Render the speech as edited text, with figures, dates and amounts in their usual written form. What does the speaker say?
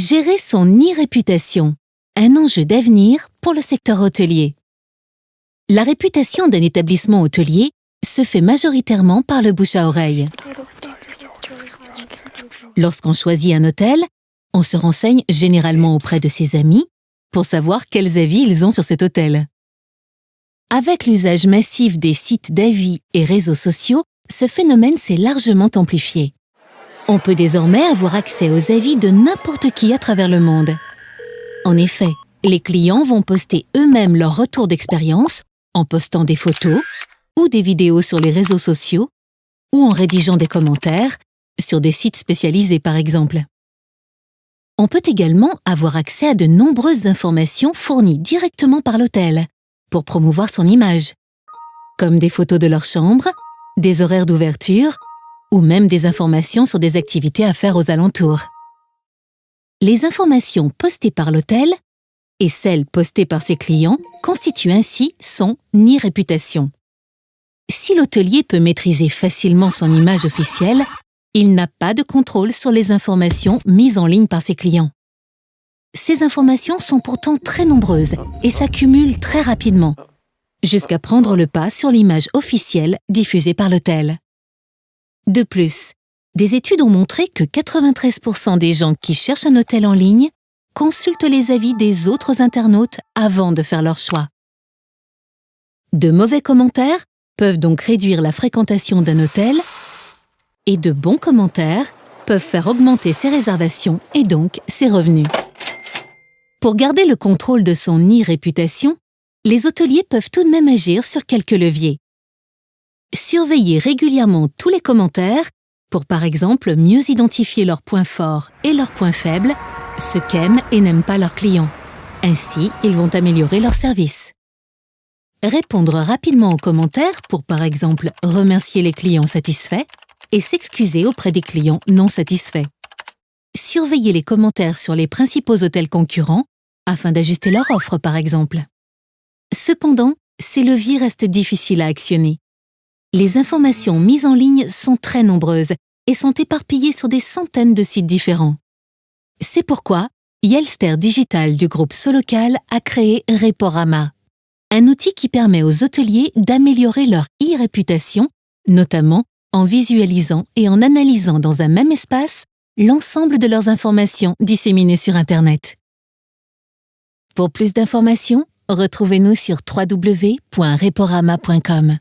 Gérer son e-réputation, un enjeu d'avenir pour le secteur hôtelier. La réputation d'un établissement hôtelier se fait majoritairement par le bouche à oreille. Lorsqu'on choisit un hôtel, on se renseigne généralement auprès de ses amis pour savoir quels avis ils ont sur cet hôtel. Avec l'usage massif des sites d'avis et réseaux sociaux, ce phénomène s'est largement amplifié. On peut désormais avoir accès aux avis de n'importe qui à travers le monde. En effet, les clients vont poster eux-mêmes leur retour d'expérience en postant des photos ou des vidéos sur les réseaux sociaux ou en rédigeant des commentaires sur des sites spécialisés par exemple. On peut également avoir accès à de nombreuses informations fournies directement par l'hôtel pour promouvoir son image, comme des photos de leur chambre, des horaires d'ouverture ou même des informations sur des activités à faire aux alentours. Les informations postées par l'hôtel et celles postées par ses clients constituent ainsi son e-réputation. Si l'hôtelier peut maîtriser facilement son image officielle, il n'a pas de contrôle sur les informations mises en ligne par ses clients. Ces informations sont pourtant très nombreuses et s'accumulent très rapidement, jusqu'à prendre le pas sur l'image officielle diffusée par l'hôtel. De plus, des études ont montré que 93% des gens qui cherchent un hôtel en ligne consultent les avis des autres internautes avant de faire leur choix. De mauvais commentaires peuvent donc réduire la fréquentation d'un hôtel et de bons commentaires peuvent faire augmenter ses réservations et donc ses revenus. Pour garder le contrôle de son e-réputation, les hôteliers peuvent tout de même agir sur quelques leviers. Surveiller régulièrement tous les commentaires pour par exemple mieux identifier leurs points forts et leurs points faibles, ce qu'aiment et n'aiment pas leurs clients. Ainsi, ils vont améliorer leur service. Répondre rapidement aux commentaires pour par exemple remercier les clients satisfaits et s'excuser auprès des clients non satisfaits. Surveiller les commentaires sur les principaux hôtels concurrents afin d'ajuster leur offre par exemple. Cependant, ces leviers restent difficiles à actionner. Les informations mises en ligne sont très nombreuses et sont éparpillées sur des centaines de sites différents. C'est pourquoi Yelster Digital du groupe Solocal a créé Reporama, un outil qui permet aux hôteliers d'améliorer leur e-réputation, notamment en visualisant et en analysant dans un même espace l'ensemble de leurs informations disséminées sur Internet. Pour plus d'informations, retrouvez-nous sur www.reporama.com.